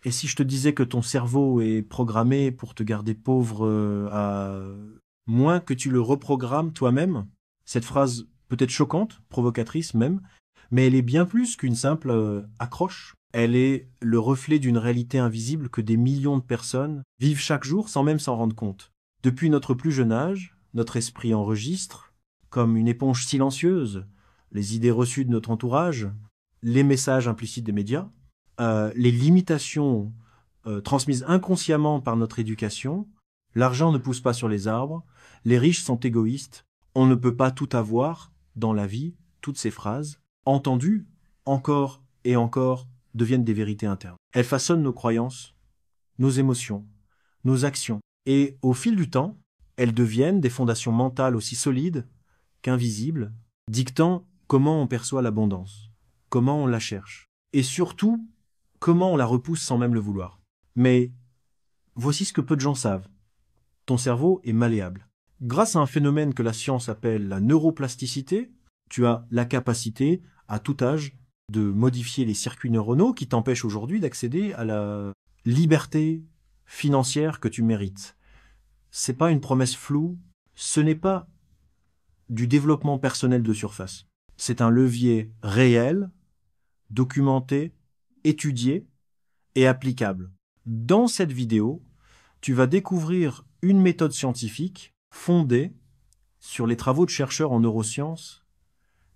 Et si je te disais que ton cerveau est programmé pour te garder pauvre à moins que tu le reprogrammes toi-même? Cette phrase peut être choquante, provocatrice même, mais elle est bien plus qu'une simple accroche. Elle est le reflet d'une réalité invisible que des millions de personnes vivent chaque jour sans même s'en rendre compte. Depuis notre plus jeune âge, notre esprit enregistre, comme une éponge silencieuse, les idées reçues de notre entourage, les messages implicites des médias, les limitations transmises inconsciemment par notre éducation. L'argent ne pousse pas sur les arbres, les riches sont égoïstes, on ne peut pas tout avoir dans la vie, toutes ces phrases, entendues encore et encore, deviennent des vérités internes. Elles façonnent nos croyances, nos émotions, nos actions. Et au fil du temps, elles deviennent des fondations mentales aussi solides qu'invisibles, dictant comment on perçoit l'abondance, comment on la cherche, et surtout, comment on la repousse sans même le vouloir. Mais voici ce que peu de gens savent. Ton cerveau est malléable. Grâce à un phénomène que la science appelle la neuroplasticité, tu as la capacité, à tout âge, de modifier les circuits neuronaux qui t'empêchent aujourd'hui d'accéder à la liberté financière que tu mérites. C'est pas une promesse floue, ce n'est pas du développement personnel de surface. C'est un levier réel, documenté, étudié et applicable. Dans cette vidéo, tu vas découvrir une méthode scientifique fondée sur les travaux de chercheurs en neurosciences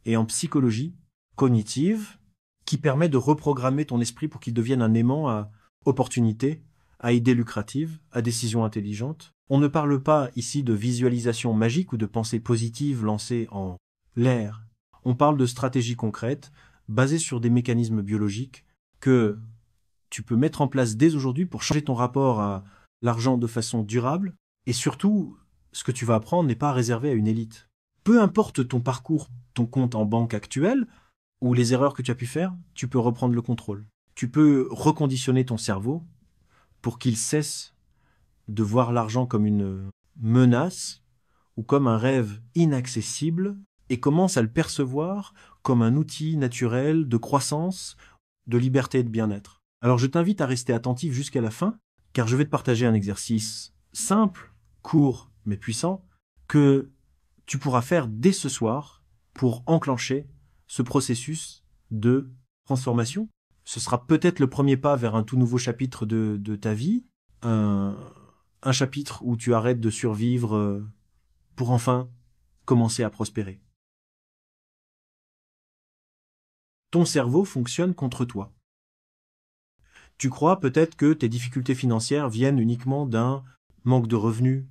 et en psychologie cognitive qui permet de reprogrammer ton esprit pour qu'il devienne un aimant à opportunités, à idées lucratives, à décisions intelligentes. On ne parle pas ici de visualisation magique ou de pensée positive lancée en l'air. On parle de stratégies concrètes basées sur des mécanismes biologiques que tu peux mettre en place dès aujourd'hui pour changer ton rapport à l'argent de façon durable. Et surtout, ce que tu vas apprendre n'est pas réservé à une élite. Peu importe ton parcours, ton compte en banque actuel, ou les erreurs que tu as pu faire, tu peux reprendre le contrôle. Tu peux reconditionner ton cerveau pour qu'il cesse de voir l'argent comme une menace ou comme un rêve inaccessible et commence à le percevoir comme un outil naturel de croissance, de liberté et de bien-être. Alors je t'invite à rester attentif jusqu'à la fin, car je vais te partager un exercice simple, court, mais puissant, que tu pourras faire dès ce soir pour enclencher ce processus de transformation. Ce sera peut-être le premier pas vers un tout nouveau chapitre de ta vie, un chapitre où tu arrêtes de survivre pour enfin commencer à prospérer. Ton cerveau fonctionne contre toi. Tu crois peut-être que tes difficultés financières viennent uniquement d'un manque de revenus,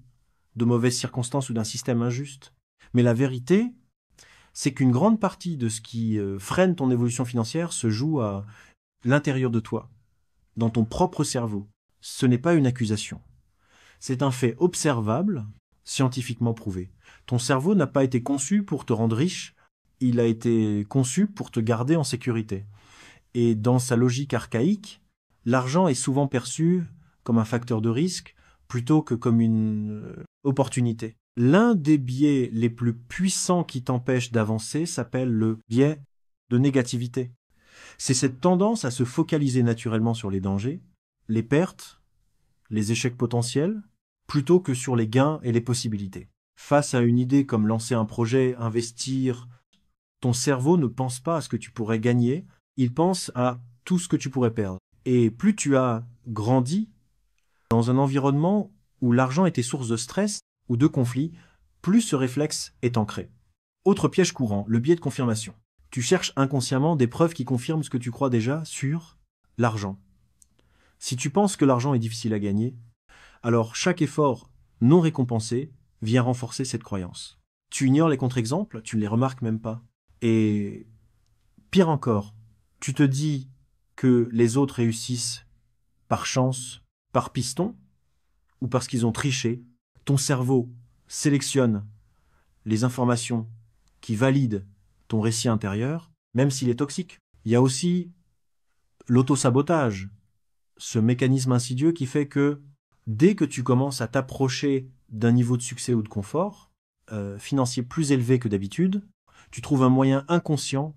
de mauvaises circonstances ou d'un système injuste. Mais la vérité, c'est qu'une grande partie de ce qui freine ton évolution financière se joue à l'intérieur de toi, dans ton propre cerveau. Ce n'est pas une accusation. C'est un fait observable, scientifiquement prouvé. Ton cerveau n'a pas été conçu pour te rendre riche, il a été conçu pour te garder en sécurité. Et dans sa logique archaïque, l'argent est souvent perçu comme un facteur de risque plutôt que comme une opportunité. L'un des biais les plus puissants qui t'empêche d'avancer s'appelle le biais de négativité. C'est cette tendance à se focaliser naturellement sur les dangers, les pertes, les échecs potentiels, plutôt que sur les gains et les possibilités. Face à une idée comme lancer un projet, investir, ton cerveau ne pense pas à ce que tu pourrais gagner, il pense à tout ce que tu pourrais perdre. Et plus tu as grandi dans un environnement où l'argent était source de stress ou de conflit, plus ce réflexe est ancré. Autre piège courant, le biais de confirmation. Tu cherches inconsciemment des preuves qui confirment ce que tu crois déjà sur l'argent. Si tu penses que l'argent est difficile à gagner, alors chaque effort non récompensé vient renforcer cette croyance. Tu ignores les contre-exemples, tu ne les remarques même pas. Et pire encore, tu te dis que les autres réussissent par chance, par piston, ou parce qu'ils ont triché. Ton cerveau sélectionne les informations qui valident ton récit intérieur, même s'il est toxique. Il y a aussi l'autosabotage, ce mécanisme insidieux qui fait que dès que tu commences à t'approcher d'un niveau de succès ou de confort financier plus élevé que d'habitude, tu trouves un moyen inconscient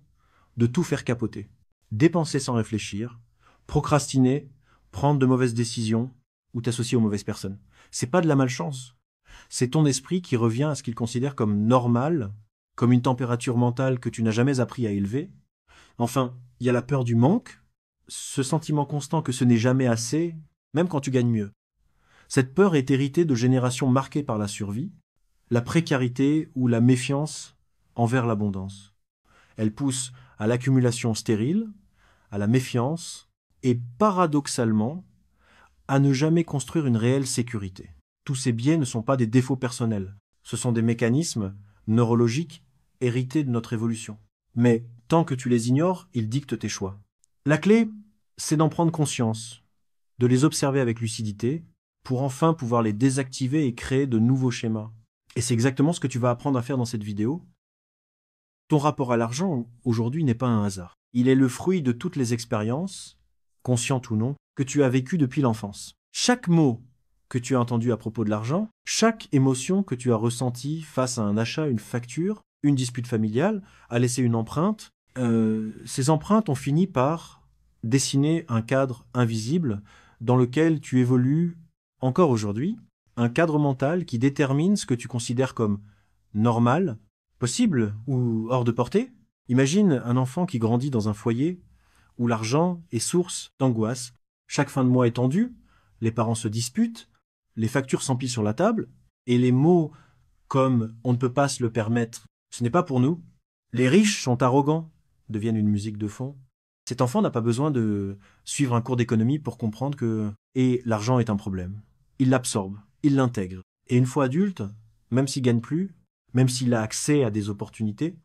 de tout faire capoter. Dépenser sans réfléchir, procrastiner prendre de mauvaises décisions ou t'associer aux mauvaises personnes. C'est pas de la malchance. C'est ton esprit qui revient à ce qu'il considère comme normal, comme une température mentale que tu n'as jamais appris à élever. Enfin, il y a la peur du manque, ce sentiment constant que ce n'est jamais assez, même quand tu gagnes mieux. Cette peur est héritée de générations marquées par la survie, la précarité ou la méfiance envers l'abondance. Elle pousse à l'accumulation stérile, à la méfiance et paradoxalement à ne jamais construire une réelle sécurité. Tous ces biais ne sont pas des défauts personnels, ce sont des mécanismes neurologiques hérités de notre évolution. Mais tant que tu les ignores, ils dictent tes choix. La clé, c'est d'en prendre conscience, de les observer avec lucidité, pour enfin pouvoir les désactiver et créer de nouveaux schémas. Et c'est exactement ce que tu vas apprendre à faire dans cette vidéo. Ton rapport à l'argent, aujourd'hui, n'est pas un hasard. Il est le fruit de toutes les expériences, conscientes ou non, que tu as vécues depuis l'enfance. Chaque mot que tu as entendu à propos de l'argent, chaque émotion que tu as ressentie face à un achat, une facture, une dispute familiale, a laissé une empreinte. Ces empreintes ont fini par dessiner un cadre invisible dans lequel tu évolues encore aujourd'hui, un cadre mental qui détermine ce que tu considères comme normal, possible ou hors de portée. Imagine un enfant qui grandit dans un foyer où l'argent est source d'angoisse. Chaque fin de mois est tendue, les parents se disputent, les factures s'empilent sur la table, et les mots comme « on ne peut pas se le permettre », ce n'est pas pour nous. Les riches sont arrogants, deviennent une musique de fond. Cet enfant n'a pas besoin de suivre un cours d'économie pour comprendre que l'argent est un problème. Il l'absorbe, il l'intègre. Et une fois adulte, même s'il gagne plus, même s'il a accès à des opportunités,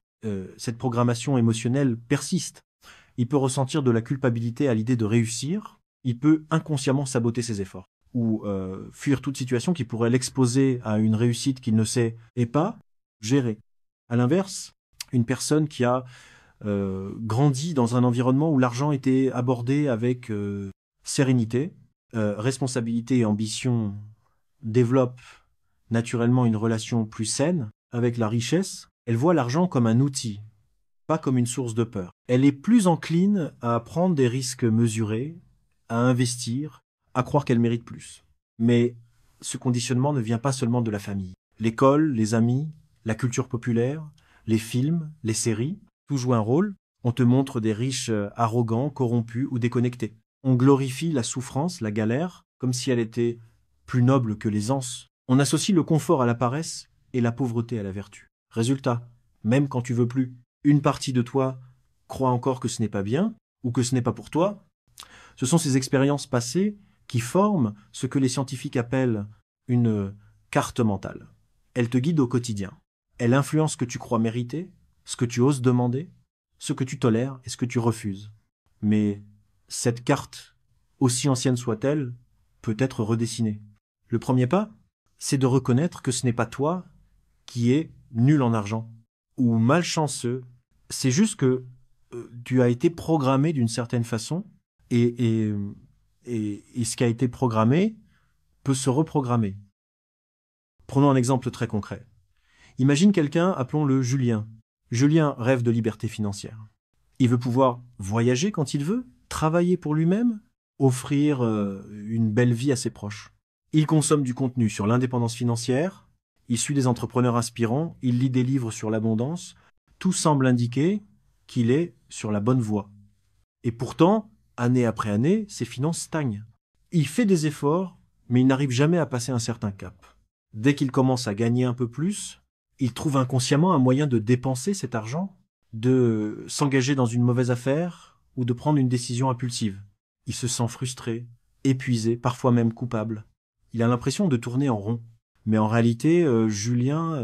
cette programmation émotionnelle persiste. Il peut ressentir de la culpabilité à l'idée de réussir, il peut inconsciemment saboter ses efforts, ou fuir toute situation qui pourrait l'exposer à une réussite qu'il ne sait et pas gérer. À l'inverse, une personne qui a grandi dans un environnement où l'argent était abordé avec sérénité, responsabilité et ambition développe naturellement une relation plus saine avec la richesse. Elle voit l'argent comme un outil, pas comme une source de peur. Elle est plus encline à prendre des risques mesurés, à investir, à croire qu'elle mérite plus. Mais ce conditionnement ne vient pas seulement de la famille. L'école, les amis, la culture populaire, les films, les séries, tout joue un rôle. On te montre des riches arrogants, corrompus ou déconnectés. On glorifie la souffrance, la galère, comme si elle était plus noble que l'aisance. On associe le confort à la paresse et la pauvreté à la vertu. Résultat, même quand tu veux plus, une partie de toi croit encore que ce n'est pas bien ou que ce n'est pas pour toi. Ce sont ces expériences passées qui forment ce que les scientifiques appellent une carte mentale. Elle te guide au quotidien. Elle influence ce que tu crois mériter, ce que tu oses demander, ce que tu tolères et ce que tu refuses. Mais cette carte, aussi ancienne soit-elle, peut être redessinée. Le premier pas, c'est de reconnaître que ce n'est pas toi qui es nul en argent ou malchanceux. C'est juste que tu as été programmé d'une certaine façon et ce qui a été programmé peut se reprogrammer. Prenons un exemple très concret. Imagine quelqu'un, appelons-le Julien. Julien rêve de liberté financière. Il veut pouvoir voyager quand il veut, travailler pour lui-même, offrir une belle vie à ses proches. Il consomme du contenu sur l'indépendance financière, il suit des entrepreneurs inspirants, il lit des livres sur l'abondance. Tout semble indiquer qu'il est sur la bonne voie. Et pourtant, année après année, ses finances stagnent. Il fait des efforts, mais il n'arrive jamais à passer un certain cap. Dès qu'il commence à gagner un peu plus, il trouve inconsciemment un moyen de dépenser cet argent, de s'engager dans une mauvaise affaire ou de prendre une décision impulsive. Il se sent frustré, épuisé, parfois même coupable. Il a l'impression de tourner en rond. Mais en réalité, Julien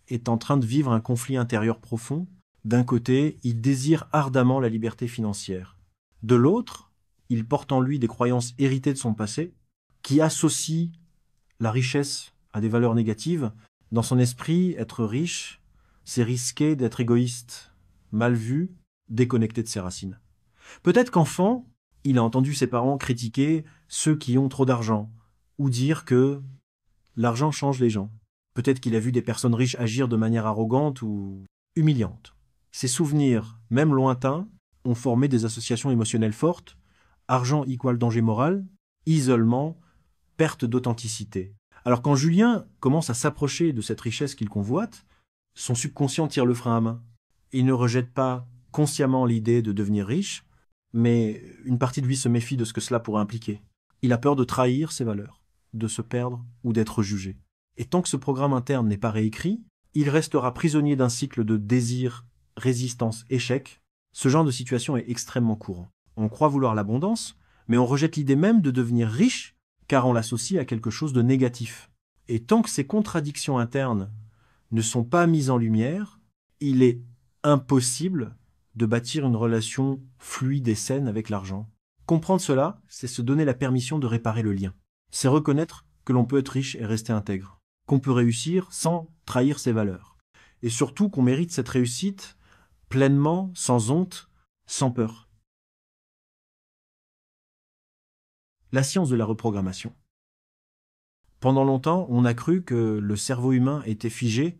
est en train de vivre un conflit intérieur profond. D'un côté, il désire ardemment la liberté financière. De l'autre, il porte en lui des croyances héritées de son passé, qui associent la richesse à des valeurs négatives. Dans son esprit, être riche, c'est risquer d'être égoïste, mal vu, déconnecté de ses racines. Peut-être qu'enfant, il a entendu ses parents critiquer ceux qui ont trop d'argent, ou dire que l'argent change les gens. Peut-être qu'il a vu des personnes riches agir de manière arrogante ou humiliante. Ces souvenirs, même lointains, ont formé des associations émotionnelles fortes argent = danger moral, isolement, perte d'authenticité. Alors quand Julien commence à s'approcher de cette richesse qu'il convoite, son subconscient tire le frein à main. Il ne rejette pas consciemment l'idée de devenir riche, mais une partie de lui se méfie de ce que cela pourrait impliquer. Il a peur de trahir ses valeurs, de se perdre ou d'être jugé. Et tant que ce programme interne n'est pas réécrit, il restera prisonnier d'un cycle de désir, résistance, échec. Ce genre de situation est extrêmement courant. On croit vouloir l'abondance, mais on rejette l'idée même de devenir riche car on l'associe à quelque chose de négatif. Et tant que ces contradictions internes ne sont pas mises en lumière, il est impossible de bâtir une relation fluide et saine avec l'argent. Comprendre cela, c'est se donner la permission de réparer le lien. C'est reconnaître que l'on peut être riche et rester intègre, qu'on peut réussir sans trahir ses valeurs. Et surtout qu'on mérite cette réussite pleinement, sans honte, sans peur. La science de la reprogrammation. Pendant longtemps, on a cru que le cerveau humain était figé,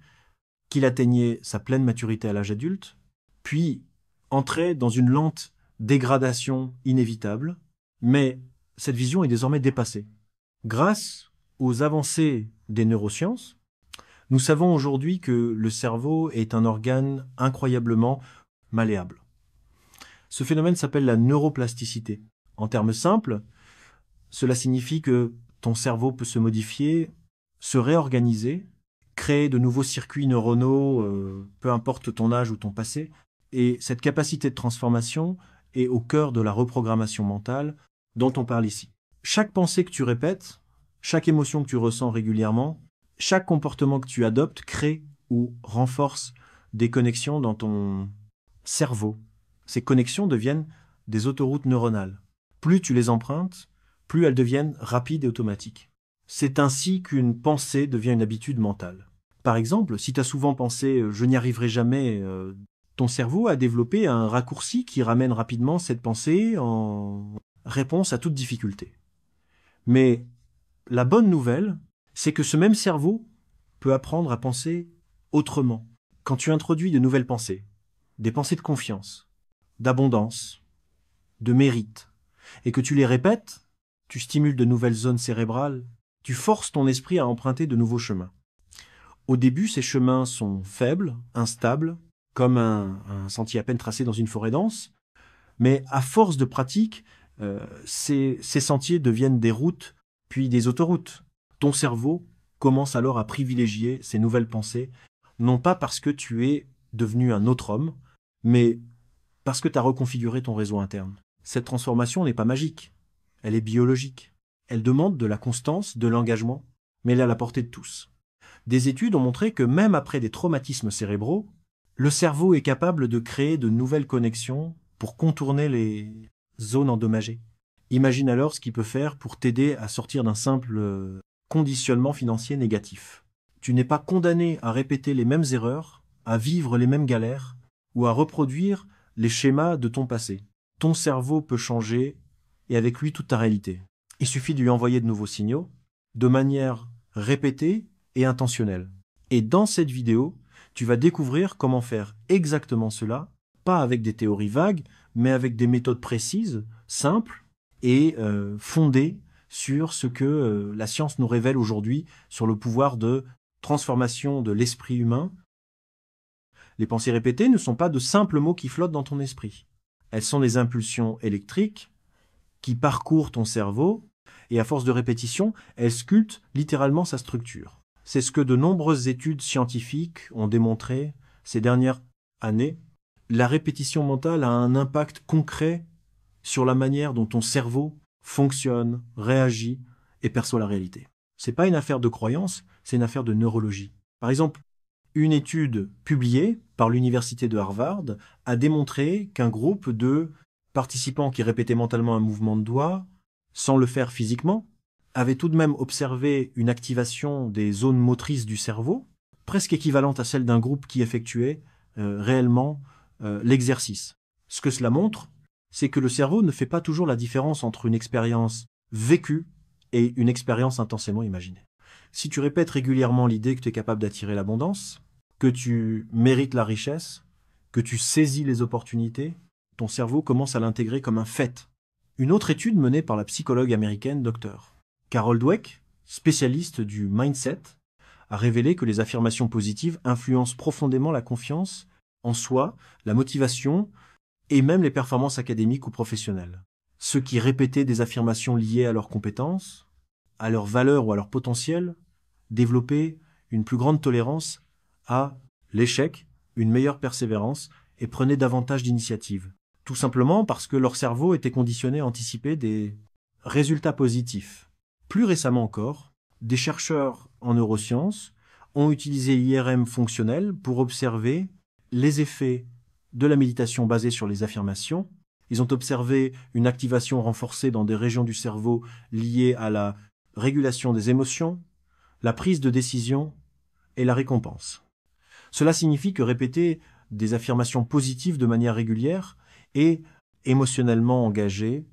qu'il atteignait sa pleine maturité à l'âge adulte, puis entrait dans une lente dégradation inévitable, mais cette vision est désormais dépassée. Grâce aux avancées des neurosciences, nous savons aujourd'hui que le cerveau est un organe incroyablement malléable. Ce phénomène s'appelle la neuroplasticité. En termes simples, cela signifie que ton cerveau peut se modifier, se réorganiser, créer de nouveaux circuits neuronaux, peu importe ton âge ou ton passé. Et cette capacité de transformation est au cœur de la reprogrammation mentale dont on parle ici. Chaque pensée que tu répètes, chaque émotion que tu ressens régulièrement, chaque comportement que tu adoptes crée ou renforce des connexions dans ton cerveau. Ces connexions deviennent des autoroutes neuronales. Plus tu les empruntes, plus elles deviennent rapides et automatiques. C'est ainsi qu'une pensée devient une habitude mentale. Par exemple, si tu as souvent pensé « je n'y arriverai jamais », ton cerveau a développé un raccourci qui ramène rapidement cette pensée en réponse à toute difficulté. Mais la bonne nouvelle, c'est que ce même cerveau peut apprendre à penser autrement. Quand tu introduis de nouvelles pensées, des pensées de confiance, d'abondance, de mérite, et que tu les répètes, tu stimules de nouvelles zones cérébrales, tu forces ton esprit à emprunter de nouveaux chemins. Au début, ces chemins sont faibles, instables, comme un sentier à peine tracé dans une forêt dense, mais à force de pratique, ces sentiers deviennent des routes, puis des autoroutes. Ton cerveau commence alors à privilégier ces nouvelles pensées, non pas parce que tu es devenu un autre homme, mais parce que tu as reconfiguré ton réseau interne. Cette transformation n'est pas magique, elle est biologique. Elle demande de la constance, de l'engagement, mais elle est à la portée de tous. Des études ont montré que même après des traumatismes cérébraux, le cerveau est capable de créer de nouvelles connexions pour contourner les zones endommagées. Imagine alors ce qu'il peut faire pour t'aider à sortir d'un simple conditionnement financier négatif. Tu n'es pas condamné à répéter les mêmes erreurs, à vivre les mêmes galères ou à reproduire les schémas de ton passé. Ton cerveau peut changer et avec lui toute ta réalité. Il suffit de lui envoyer de nouveaux signaux de manière répétée et intentionnelle. Et dans cette vidéo, tu vas découvrir comment faire exactement cela, pas avec des théories vagues, mais avec des méthodes précises, simples et fondées sur ce que la science nous révèle aujourd'hui sur le pouvoir de transformation de l'esprit humain. Les pensées répétées ne sont pas de simples mots qui flottent dans ton esprit. Elles sont des impulsions électriques qui parcourent ton cerveau et à force de répétition, elles sculptent littéralement sa structure. C'est ce que de nombreuses études scientifiques ont démontré ces dernières années. La répétition mentale a un impact concret sur la manière dont ton cerveau fonctionne, réagit et perçoit la réalité. C'est pas une affaire de croyance, c'est une affaire de neurologie. Par exemple, une étude publiée par l'université de Harvard a démontré qu'un groupe de participants qui répétaient mentalement un mouvement de doigt, sans le faire physiquement, avait tout de même observé une activation des zones motrices du cerveau, presque équivalente à celle d'un groupe qui effectuait réellement l'exercice. Ce que cela montre, c'est que le cerveau ne fait pas toujours la différence entre une expérience vécue et une expérience intensément imaginée. Si tu répètes régulièrement l'idée que tu es capable d'attirer l'abondance, que tu mérites la richesse, que tu saisis les opportunités, ton cerveau commence à l'intégrer comme un fait. Une autre étude menée par la psychologue américaine Dr. Carol Dweck, spécialiste du mindset, a révélé que les affirmations positives influencent profondément la confiance en soi, la motivation et même les performances académiques ou professionnelles. Ceux qui répétaient des affirmations liées à leurs compétences, à leurs valeurs ou à leur potentiel, développaient une plus grande tolérance à l'échec, une meilleure persévérance et prenaient davantage d'initiatives. Tout simplement parce que leur cerveau était conditionné à anticiper des résultats positifs. Plus récemment encore, des chercheurs en neurosciences ont utilisé l'IRM fonctionnel pour observer les effets de la méditation basée sur les affirmations. Ils ont observé une activation renforcée dans des régions du cerveau liées à la régulation des émotions, la prise de décision et la récompense. Cela signifie que répéter des affirmations positives de manière régulière et émotionnellement engagé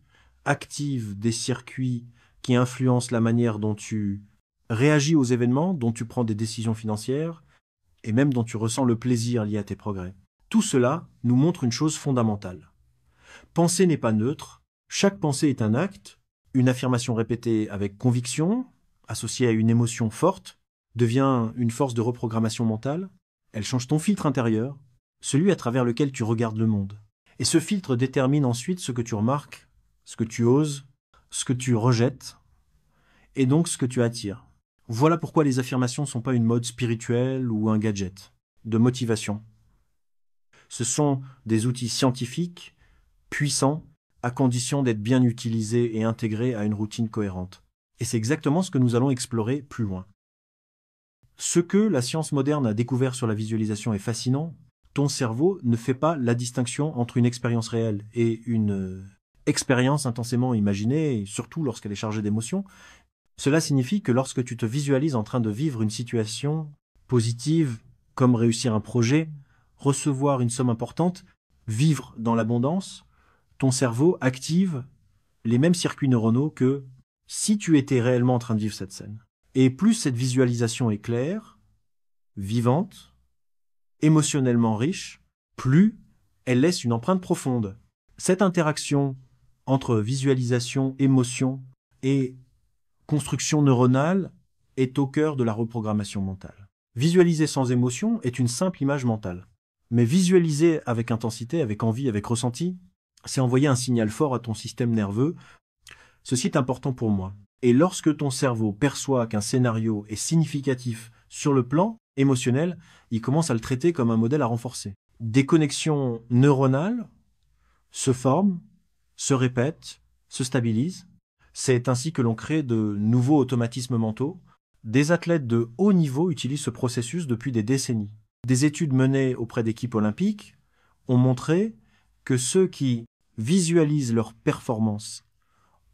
active des circuits qui influencent la manière dont tu réagis aux événements, dont tu prends des décisions financières et même dont tu ressens le plaisir lié à tes progrès. Tout cela nous montre une chose fondamentale. Penser n'est pas neutre, chaque pensée est un acte, une affirmation répétée avec conviction, associée à une émotion forte, devient une force de reprogrammation mentale, elle change ton filtre intérieur, celui à travers lequel tu regardes le monde. Et ce filtre détermine ensuite ce que tu remarques, ce que tu oses, ce que tu rejettes, et donc ce que tu attires. Voilà pourquoi les affirmations ne sont pas une mode spirituelle ou un gadget de motivation. Ce sont des outils scientifiques, puissants, à condition d'être bien utilisés et intégrés à une routine cohérente. Et c'est exactement ce que nous allons explorer plus loin. Ce que la science moderne a découvert sur la visualisation est fascinant. Ton cerveau ne fait pas la distinction entre une expérience réelle et une expérience intensément imaginée, et surtout lorsqu'elle est chargée d'émotions. Cela signifie que lorsque tu te visualises en train de vivre une situation positive, comme réussir un projet, recevoir une somme importante, vivre dans l'abondance, ton cerveau active les mêmes circuits neuronaux que si tu étais réellement en train de vivre cette scène. Et plus cette visualisation est claire, vivante, émotionnellement riche, plus elle laisse une empreinte profonde. Cette interaction entre visualisation, émotion et construction neuronale est au cœur de la reprogrammation mentale. Visualiser sans émotion est une simple image mentale. Mais visualiser avec intensité, avec envie, avec ressenti, c'est envoyer un signal fort à ton système nerveux. Ceci est important pour moi. Et lorsque ton cerveau perçoit qu'un scénario est significatif sur le plan émotionnel, il commence à le traiter comme un modèle à renforcer. Des connexions neuronales se forment, se répètent, se stabilisent. C'est ainsi que l'on crée de nouveaux automatismes mentaux. Des athlètes de haut niveau utilisent ce processus depuis des décennies. Des études menées auprès d'équipes olympiques ont montré que ceux qui visualisent leurs performances,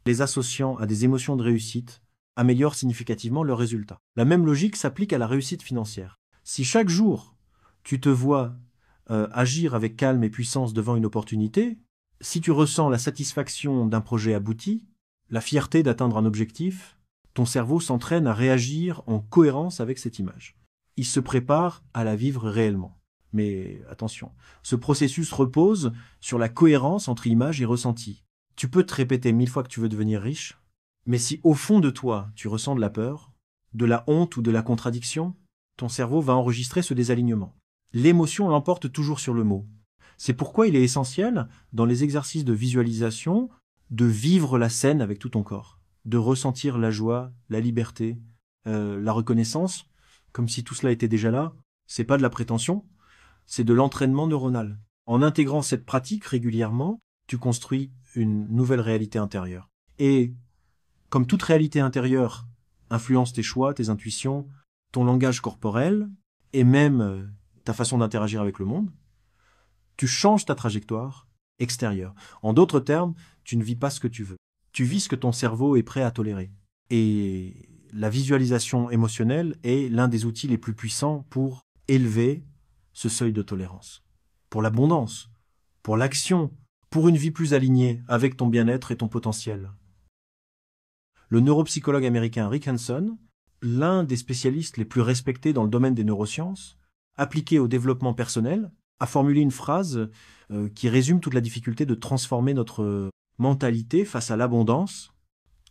les associant à des émotions de réussite, améliorent significativement leurs résultats. La même logique s'applique à la réussite financière. Si chaque jour, tu te vois agir avec calme et puissance devant une opportunité, si tu ressens la satisfaction d'un projet abouti, la fierté d'atteindre un objectif, ton cerveau s'entraîne à réagir en cohérence avec cette image. Il se prépare à la vivre réellement. Mais attention, ce processus repose sur la cohérence entre image et ressenti. Tu peux te répéter 1000 fois que tu veux devenir riche, mais si au fond de toi, tu ressens de la peur, de la honte ou de la contradiction, ton cerveau va enregistrer ce désalignement. L'émotion l'emporte toujours sur le mot. C'est pourquoi il est essentiel, dans les exercices de visualisation, de vivre la scène avec tout ton corps, de ressentir la joie, la liberté, la reconnaissance, comme si tout cela était déjà là. C'est pas de la prétention, c'est de l'entraînement neuronal. En intégrant cette pratique régulièrement, tu construis une nouvelle réalité intérieure. Et comme toute réalité intérieure influence tes choix, tes intuitions, ton langage corporel et même ta façon d'interagir avec le monde, tu changes ta trajectoire extérieure. En d'autres termes, tu ne vis pas ce que tu veux. Tu vis ce que ton cerveau est prêt à tolérer. Et la visualisation émotionnelle est l'un des outils les plus puissants pour élever ce seuil de tolérance. Pour l'abondance, pour l'action, pour une vie plus alignée avec ton bien-être et ton potentiel. Le neuropsychologue américain Rick Hanson, l'un des spécialistes les plus respectés dans le domaine des neurosciences, appliqué au développement personnel, a formulé une phrase qui résume toute la difficulté de transformer notre mentalité face à l'abondance.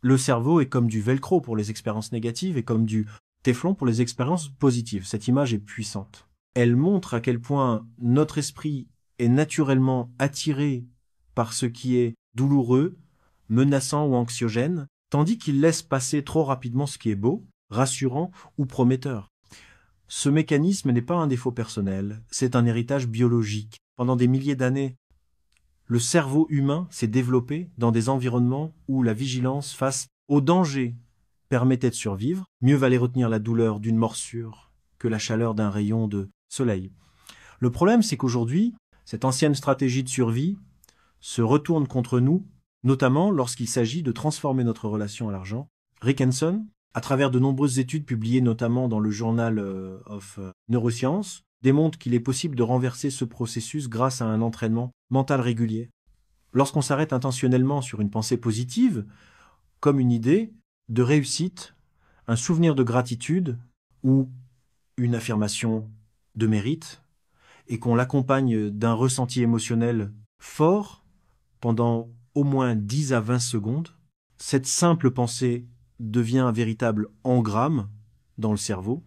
Le cerveau est comme du velcro pour les expériences négatives et comme du téflon pour les expériences positives. Cette image est puissante. Elle montre à quel point notre esprit est naturellement attiré par ce qui est douloureux, menaçant ou anxiogène, tandis qu'il laisse passer trop rapidement ce qui est beau, rassurant ou prometteur. Ce mécanisme n'est pas un défaut personnel, c'est un héritage biologique. Pendant des milliers d'années, le cerveau humain s'est développé dans des environnements où la vigilance face au danger permettait de survivre. Mieux valait retenir la douleur d'une morsure que la chaleur d'un rayon de soleil. Le problème, c'est qu'aujourd'hui, cette ancienne stratégie de survie se retourne contre nous, notamment lorsqu'il s'agit de transformer notre relation à l'argent. Rick Hanson, à travers de nombreuses études publiées notamment dans le Journal of Neuroscience, démontre qu'il est possible de renverser ce processus grâce à un entraînement mental régulier. Lorsqu'on s'arrête intentionnellement sur une pensée positive, comme une idée de réussite, un souvenir de gratitude ou une affirmation de mérite, et qu'on l'accompagne d'un ressenti émotionnel fort pendant au moins 10 à 20 secondes, cette simple pensée devient un véritable engramme dans le cerveau,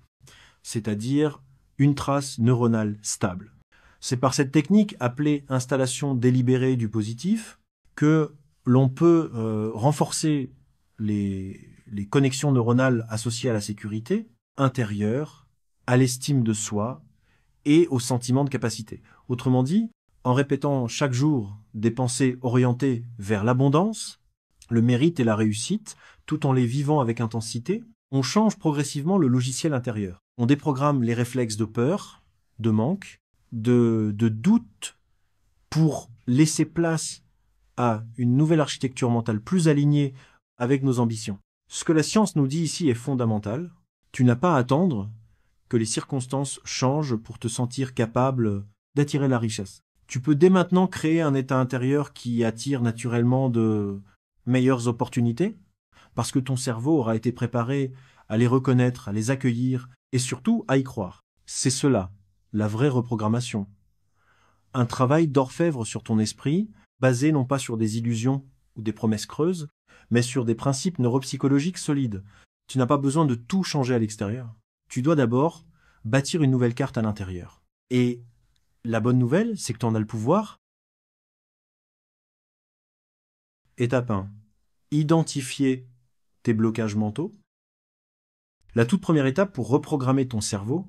c'est-à-dire une trace neuronale stable. C'est par cette technique appelée installation délibérée du positif que l'on peut renforcer les connexions neuronales associées à la sécurité intérieure, à l'estime de soi et au sentiment de capacité. Autrement dit, en répétant chaque jour des pensées orientées vers l'abondance, le mérite et la réussite, tout en les vivant avec intensité, on change progressivement le logiciel intérieur. On déprogramme les réflexes de peur, de manque, de doute pour laisser place à une nouvelle architecture mentale plus alignée avec nos ambitions. Ce que la science nous dit ici est fondamental. Tu n'as pas à attendre que les circonstances changent pour te sentir capable d'attirer la richesse. Tu peux dès maintenant créer un état intérieur qui attire naturellement de meilleures opportunités, parce que ton cerveau aura été préparé à les reconnaître, à les accueillir et surtout à y croire. C'est cela, la vraie reprogrammation. Un travail d'orfèvre sur ton esprit, basé non pas sur des illusions ou des promesses creuses, mais sur des principes neuropsychologiques solides. Tu n'as pas besoin de tout changer à l'extérieur. Tu dois d'abord bâtir une nouvelle carte à l'intérieur. Et la bonne nouvelle, c'est que tu en as le pouvoir. Étape 1. Identifier tes blocages mentaux. La toute première étape pour reprogrammer ton cerveau,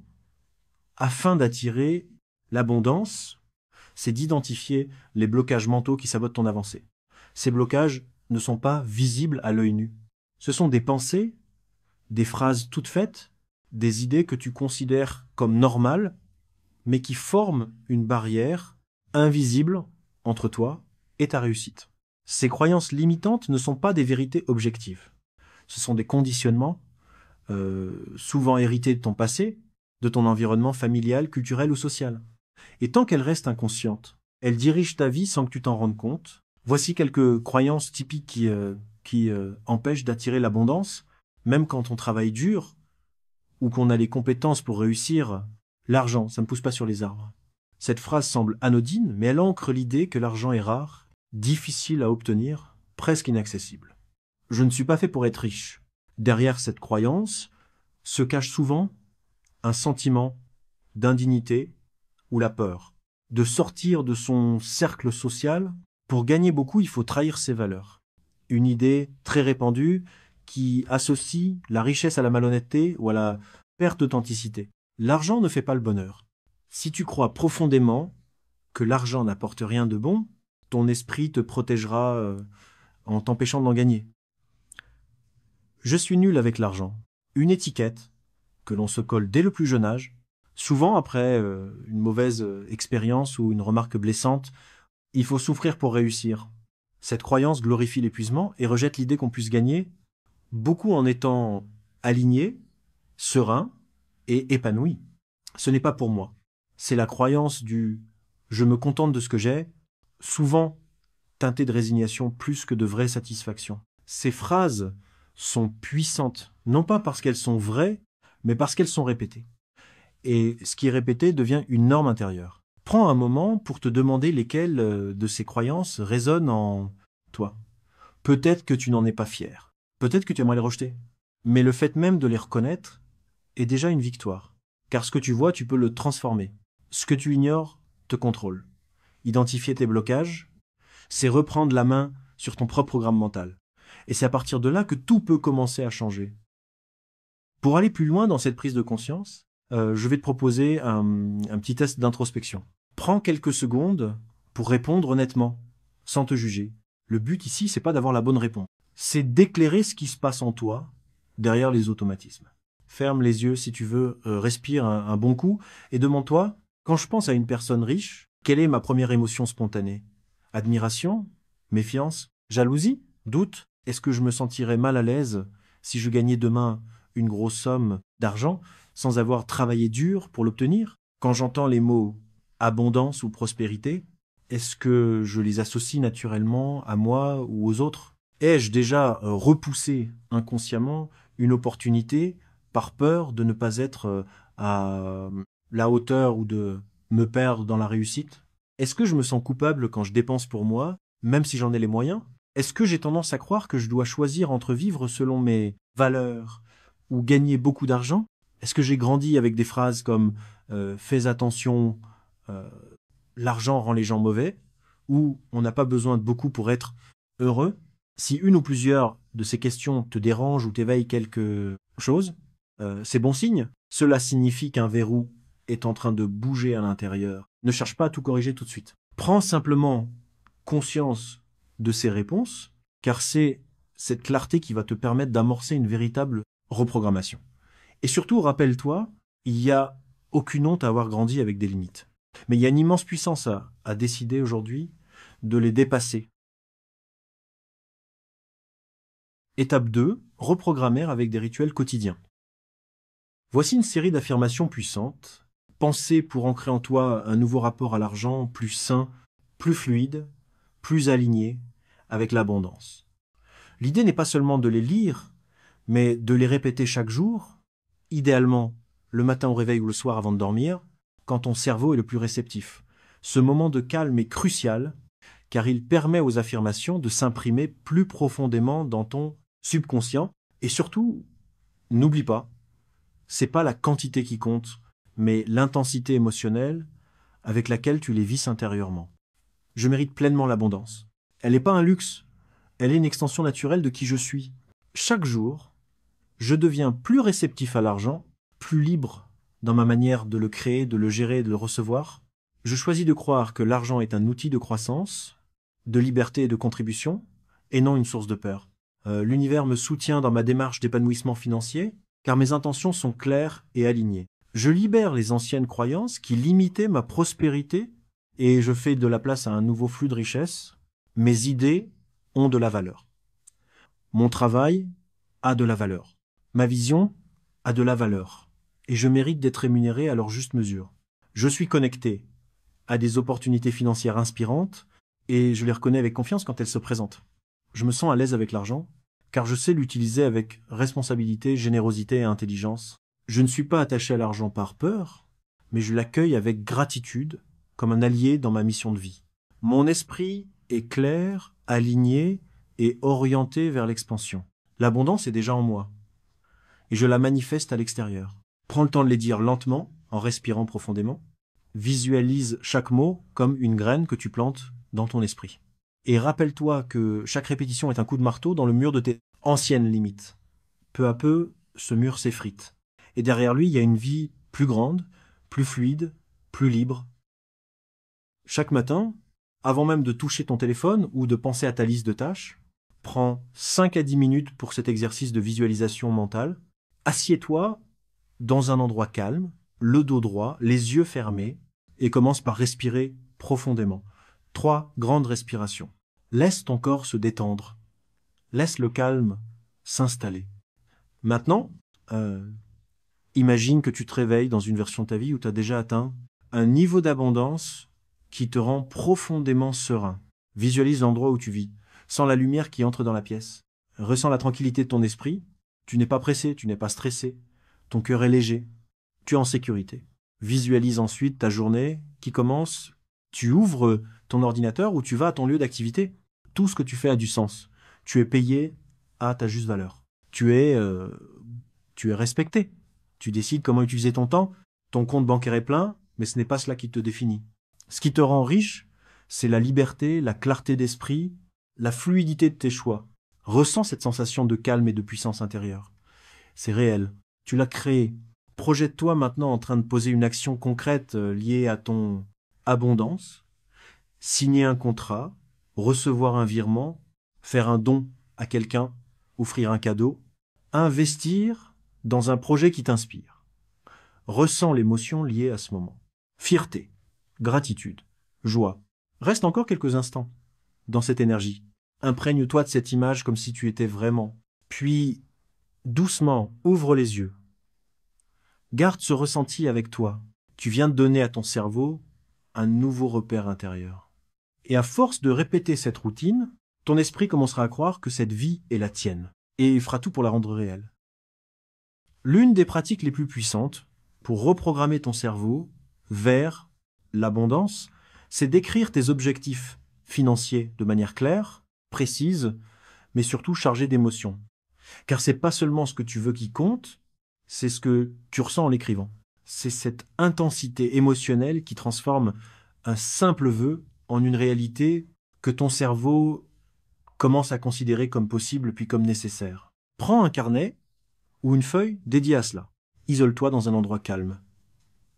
afin d'attirer l'abondance, c'est d'identifier les blocages mentaux qui sabotent ton avancée. Ces blocages ne sont pas visibles à l'œil nu. Ce sont des pensées, des phrases toutes faites, des idées que tu considères comme normales, mais qui forment une barrière invisible entre toi et ta réussite. Ces croyances limitantes ne sont pas des vérités objectives. Ce sont des conditionnements, souvent hérités de ton passé, de ton environnement familial, culturel ou social. Et tant qu'elles restent inconscientes, elles dirigent ta vie sans que tu t'en rendes compte. Voici quelques croyances typiques qui empêchent d'attirer l'abondance, même quand on travaille dur ou qu'on a les compétences pour réussir. L'argent, ça ne pousse pas sur les arbres. Cette phrase semble anodine, mais elle ancre l'idée que l'argent est rare, difficile à obtenir, presque inaccessible. Je ne suis pas fait pour être riche. Derrière cette croyance se cache souvent un sentiment d'indignité ou la peur. De sortir de son cercle social, pour gagner beaucoup, il faut trahir ses valeurs. Une idée très répandue qui associe la richesse à la malhonnêteté ou à la perte d'authenticité. L'argent ne fait pas le bonheur. Si tu crois profondément que l'argent n'apporte rien de bon, ton esprit te protégera en t'empêchant d'en gagner. Je suis nul avec l'argent. Une étiquette que l'on se colle dès le plus jeune âge, souvent après une mauvaise expérience ou une remarque blessante. Il faut souffrir pour réussir. Cette croyance glorifie l'épuisement et rejette l'idée qu'on puisse gagner, beaucoup en étant aligné, serein et épanoui. Ce n'est pas pour moi. C'est la croyance du « je me contente de ce que j'ai », souvent teintée de résignation plus que de vraie satisfaction. Ces phrases sont puissantes, non pas parce qu'elles sont vraies, mais parce qu'elles sont répétées. Et ce qui est répété devient une norme intérieure. Prends un moment pour te demander lesquelles de ces croyances résonnent en toi. Peut-être que tu n'en es pas fier. Peut-être que tu aimerais les rejeter. Mais le fait même de les reconnaître est déjà une victoire. Car ce que tu vois, tu peux le transformer. Ce que tu ignores te contrôle. Identifier tes blocages, c'est reprendre la main sur ton propre programme mental. Et c'est à partir de là que tout peut commencer à changer. Pour aller plus loin dans cette prise de conscience, je vais te proposer un petit test d'introspection. Prends quelques secondes pour répondre honnêtement, sans te juger. Le but ici, c'est pas d'avoir la bonne réponse. C'est d'éclairer ce qui se passe en toi, derrière les automatismes. Ferme les yeux si tu veux, respire un bon coup, et demande-toi, quand je pense à une personne riche, quelle est ma première émotion spontanée? Admiration? Méfiance? Jalousie? Doute? Est-ce que je me sentirais mal à l'aise si je gagnais demain une grosse somme d'argent sans avoir travaillé dur pour l'obtenir? Quand j'entends les mots abondance ou prospérité, est-ce que je les associe naturellement à moi ou aux autres? Ai-je déjà repoussé inconsciemment une opportunité par peur de ne pas être à la hauteur ou de me perdre dans la réussite? Est-ce que je me sens coupable quand je dépense pour moi, même si j'en ai les moyens? Est-ce que j'ai tendance à croire que je dois choisir entre vivre selon mes valeurs ou gagner beaucoup d'argent? Est-ce que j'ai grandi avec des phrases comme fais attention, euh, l'argent rend les gens mauvais, ou on n'a pas besoin de beaucoup pour être heureux? Si une ou plusieurs de ces questions te dérangent ou t'éveillent quelque chose, c'est bon signe. Cela signifie qu'un verrou est en train de bouger à l'intérieur. Ne cherche pas à tout corriger tout de suite. Prends simplement conscience de ces réponses, car c'est cette clarté qui va te permettre d'amorcer une véritable reprogrammation. Et surtout, rappelle-toi, il n'y a aucune honte à avoir grandi avec des limites. Mais il y a une immense puissance à décider aujourd'hui de les dépasser. Étape 2, reprogrammer avec des rituels quotidiens. Voici une série d'affirmations puissantes, pensées pour ancrer en toi un nouveau rapport à l'argent plus sain, plus fluide, plus aligné avec l'abondance. L'idée n'est pas seulement de les lire, mais de les répéter chaque jour, idéalement le matin au réveil ou le soir avant de dormir, quand ton cerveau est le plus réceptif. Ce moment de calme est crucial, car il permet aux affirmations de s'imprimer plus profondément dans ton subconscient. Et surtout, n'oublie pas, c'est pas la quantité qui compte, mais l'intensité émotionnelle avec laquelle tu les vis intérieurement. Je mérite pleinement l'abondance. Elle n'est pas un luxe, elle est une extension naturelle de qui je suis. Chaque jour, je deviens plus réceptif à l'argent, plus libre dans ma manière de le créer, de le gérer, de le recevoir. Je choisis de croire que l'argent est un outil de croissance, de liberté et de contribution, et non une source de peur. L'univers me soutient dans ma démarche d'épanouissement financier, car mes intentions sont claires et alignées. Je libère les anciennes croyances qui limitaient ma prospérité et je fais de la place à un nouveau flux de richesse. Mes idées ont de la valeur. Mon travail a de la valeur. Ma vision a de la valeur. Et je mérite d'être rémunéré à leur juste mesure. Je suis connecté à des opportunités financières inspirantes et je les reconnais avec confiance quand elles se présentent. Je me sens à l'aise avec l'argent, car je sais l'utiliser avec responsabilité, générosité et intelligence. Je ne suis pas attaché à l'argent par peur, mais je l'accueille avec gratitude, comme un allié dans ma mission de vie. Mon esprit est clair, aligné et orienté vers l'expansion. L'abondance est déjà en moi, et je la manifeste à l'extérieur. Prends le temps de les dire lentement, en respirant profondément. Visualise chaque mot comme une graine que tu plantes dans ton esprit. Et rappelle-toi que chaque répétition est un coup de marteau dans le mur de tes anciennes limites. Peu à peu, ce mur s'effrite. Et derrière lui, il y a une vie plus grande, plus fluide, plus libre. Chaque matin, avant même de toucher ton téléphone ou de penser à ta liste de tâches, prends 5 à 10 minutes pour cet exercice de visualisation mentale. Assieds-toi dans un endroit calme, le dos droit, les yeux fermés, et commence par respirer profondément. 3 grandes respirations. Laisse ton corps se détendre. Laisse le calme s'installer. Maintenant, imagine que tu te réveilles dans une version de ta vie où tu as déjà atteint un niveau d'abondance qui te rend profondément serein. Visualise l'endroit où tu vis, sens la lumière qui entre dans la pièce. Ressens la tranquillité de ton esprit. Tu n'es pas pressé, tu n'es pas stressé. Ton cœur est léger. Tu es en sécurité. Visualise ensuite ta journée qui commence. Tu ouvres ton ordinateur ou tu vas à ton lieu d'activité. Tout ce que tu fais a du sens. Tu es payé à ta juste valeur. Tu es respecté. Tu décides comment utiliser ton temps. Ton compte bancaire est plein, mais ce n'est pas cela qui te définit. Ce qui te rend riche, c'est la liberté, la clarté d'esprit, la fluidité de tes choix. Ressens cette sensation de calme et de puissance intérieure. C'est réel. Tu l'as créé. Projette-toi maintenant en train de poser une action concrète liée à ton abondance, signer un contrat, recevoir un virement, faire un don à quelqu'un, offrir un cadeau, investir dans un projet qui t'inspire. Ressens l'émotion liée à ce moment. Fierté, gratitude, joie. Reste encore quelques instants dans cette énergie. Imprègne-toi de cette image comme si tu étais vraiment. Puis, doucement, ouvre les yeux. Garde ce ressenti avec toi. Tu viens de donner à ton cerveau un nouveau repère intérieur. Et à force de répéter cette routine, ton esprit commencera à croire que cette vie est la tienne. Et il fera tout pour la rendre réelle. L'une des pratiques les plus puissantes pour reprogrammer ton cerveau vers l'abondance, c'est d'écrire tes objectifs financiers de manière claire, précise, mais surtout chargée d'émotions. Car c'est pas seulement ce que tu veux qui compte, c'est ce que tu ressens en l'écrivant. C'est cette intensité émotionnelle qui transforme un simple vœu en une réalité que ton cerveau commence à considérer comme possible puis comme nécessaire. Prends un carnet ou une feuille dédiée à cela. Isole-toi dans un endroit calme.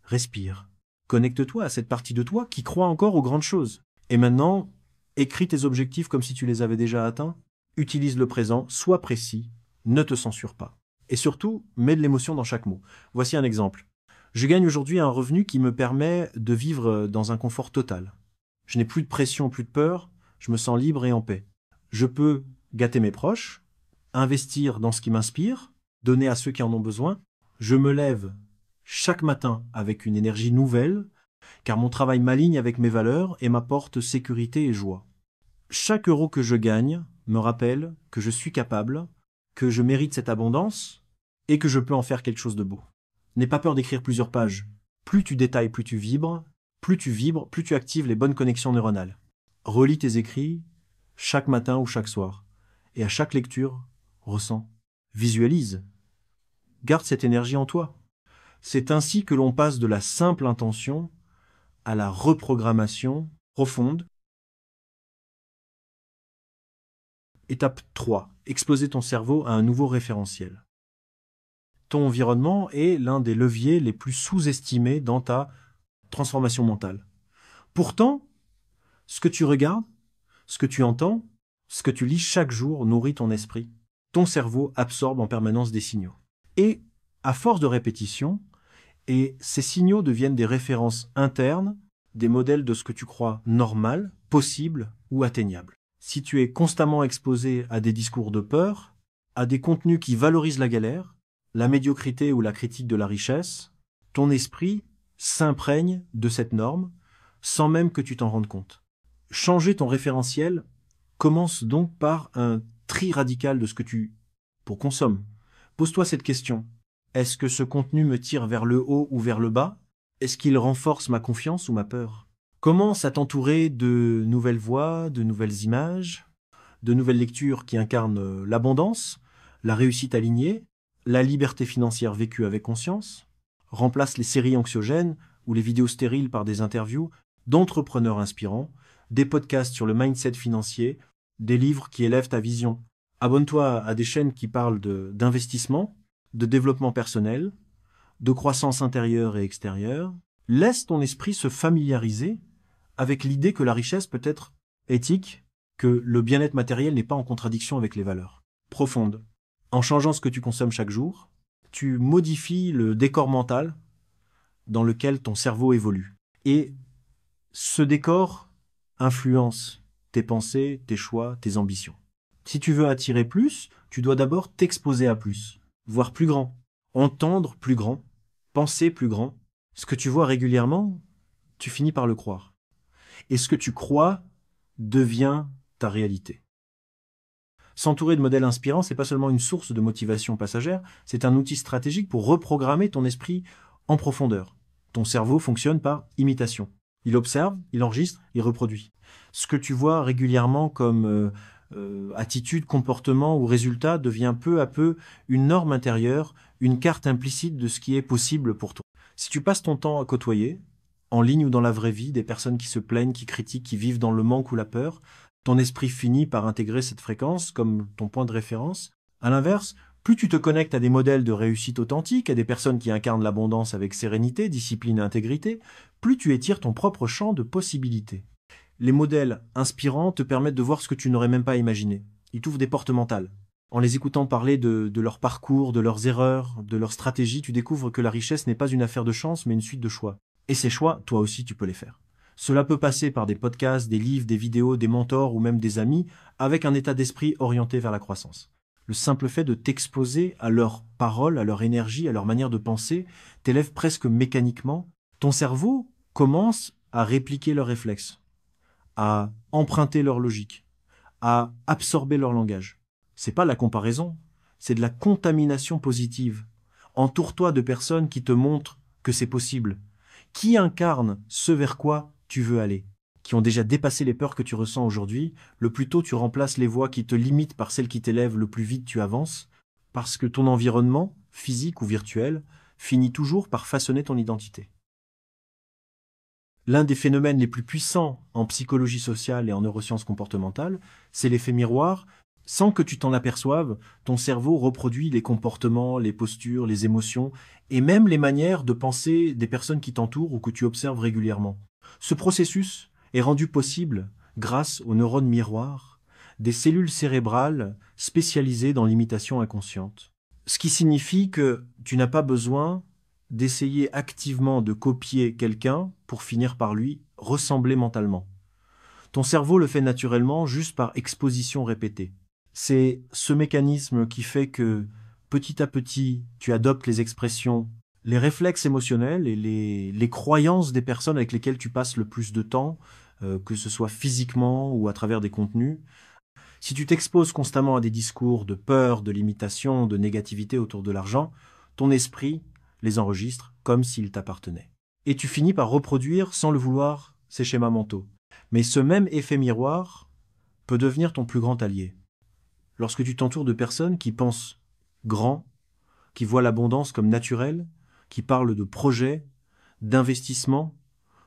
Respire. Connecte-toi à cette partie de toi qui croit encore aux grandes choses. Et maintenant, écris tes objectifs comme si tu les avais déjà atteints. Utilise le présent, sois précis, ne te censure pas. Et surtout, mets de l'émotion dans chaque mot. Voici un exemple. Je gagne aujourd'hui un revenu qui me permet de vivre dans un confort total. Je n'ai plus de pression, plus de peur, je me sens libre et en paix. Je peux gâter mes proches, investir dans ce qui m'inspire, donner à ceux qui en ont besoin. Je me lève chaque matin avec une énergie nouvelle, car mon travail m'aligne avec mes valeurs et m'apporte sécurité et joie. Chaque euro que je gagne me rappelle que je suis capable, que je mérite cette abondance et que je peux en faire quelque chose de beau. N'aie pas peur d'écrire plusieurs pages. Plus tu détailles, plus tu vibres, plus tu actives les bonnes connexions neuronales. Relis tes écrits chaque matin ou chaque soir. Et à chaque lecture, ressens, visualise. Garde cette énergie en toi. C'est ainsi que l'on passe de la simple intention à la reprogrammation profonde. Étape 3. Exposer ton cerveau à un nouveau référentiel. Ton environnement est l'un des leviers les plus sous-estimés dans ta transformation mentale. Pourtant, ce que tu regardes, ce que tu entends, ce que tu lis chaque jour nourrit ton esprit. Ton cerveau absorbe en permanence des signaux. Et, à force de répétition, ces signaux deviennent des références internes, des modèles de ce que tu crois normal, possible ou atteignable. Si tu es constamment exposé à des discours de peur, à des contenus qui valorisent la galère, la médiocrité ou la critique de la richesse, ton esprit s'imprègne de cette norme sans même que tu t'en rendes compte. Changer ton référentiel commence donc par un tri radical de ce que tu consommes. Pose-toi cette question. Est-ce que ce contenu me tire vers le haut ou vers le bas? Est-ce qu'il renforce ma confiance ou ma peur? Commence à t'entourer de nouvelles voix, de nouvelles images, de nouvelles lectures qui incarnent l'abondance, la réussite alignée, la liberté financière vécue avec conscience. Remplace les séries anxiogènes ou les vidéos stériles par des interviews d'entrepreneurs inspirants, des podcasts sur le mindset financier, des livres qui élèvent ta vision. Abonne-toi à des chaînes qui parlent d'investissement, de développement personnel, de croissance intérieure et extérieure. Laisse ton esprit se familiariser avec l'idée que la richesse peut être éthique, que le bien-être matériel n'est pas en contradiction avec les valeurs profondes. En changeant ce que tu consommes chaque jour, tu modifies le décor mental dans lequel ton cerveau évolue. Et ce décor influence tes pensées, tes choix, tes ambitions. Si tu veux attirer plus, tu dois d'abord t'exposer à plus, voir plus grand, entendre plus grand, penser plus grand. Ce que tu vois régulièrement, tu finis par le croire. Et ce que tu crois devient ta réalité. S'entourer de modèles inspirants, c'est pas seulement une source de motivation passagère, c'est un outil stratégique pour reprogrammer ton esprit en profondeur. Ton cerveau fonctionne par imitation. Il observe, il enregistre, il reproduit. Ce que tu vois régulièrement comme attitude, comportement ou résultat devient peu à peu une norme intérieure, une carte implicite de ce qui est possible pour toi. Si tu passes ton temps à côtoyer, en ligne ou dans la vraie vie, des personnes qui se plaignent, qui critiquent, qui vivent dans le manque ou la peur, ton esprit finit par intégrer cette fréquence comme ton point de référence. À l'inverse, plus tu te connectes à des modèles de réussite authentique, à des personnes qui incarnent l'abondance avec sérénité, discipline et intégrité, plus tu étires ton propre champ de possibilités. Les modèles inspirants te permettent de voir ce que tu n'aurais même pas imaginé. Ils t'ouvrent des portes mentales. En les écoutant parler de leur parcours, de leurs erreurs, de leurs stratégies, tu découvres que la richesse n'est pas une affaire de chance, mais une suite de choix. Et ces choix, toi aussi, tu peux les faire. Cela peut passer par des podcasts, des livres, des vidéos, des mentors ou même des amis, avec un état d'esprit orienté vers la croissance. Le simple fait de t'exposer à leurs paroles, à leur énergie, à leur manière de penser, t'élève presque mécaniquement. Ton cerveau commence à répliquer leurs réflexes, à emprunter leur logique, à absorber leur langage. C'est pas la comparaison, c'est de la contamination positive. Entoure-toi de personnes qui te montrent que c'est possible, qui incarnent ce vers quoi tu veux aller, qui ont déjà dépassé les peurs que tu ressens aujourd'hui. Le plus tôt tu remplaces les voix qui te limitent par celles qui t'élèvent, le plus vite tu avances, parce que ton environnement, physique ou virtuel, finit toujours par façonner ton identité. L'un des phénomènes les plus puissants en psychologie sociale et en neurosciences comportementales, c'est l'effet miroir. Sans que tu t'en aperçoives, ton cerveau reproduit les comportements, les postures, les émotions et même les manières de penser des personnes qui t'entourent ou que tu observes régulièrement. Ce processus est rendu possible grâce aux neurones miroirs, des cellules cérébrales spécialisées dans l'imitation inconsciente. Ce qui signifie que tu n'as pas besoin d'essayer activement de copier quelqu'un pour finir par lui ressembler mentalement. Ton cerveau le fait naturellement juste par exposition répétée. C'est ce mécanisme qui fait que petit à petit, tu adoptes les expressions, les réflexes émotionnels et les croyances des personnes avec lesquelles tu passes le plus de temps, que ce soit physiquement ou à travers des contenus. Si tu t'exposes constamment à des discours de peur, de limitation, de négativité autour de l'argent, ton esprit les enregistre comme s'ils t'appartenaient. Et tu finis par reproduire, sans le vouloir, ces schémas mentaux. Mais ce même effet miroir peut devenir ton plus grand allié. Lorsque tu t'entoures de personnes qui pensent grand, qui voient l'abondance comme naturelle, qui parlent de projets, d'investissement,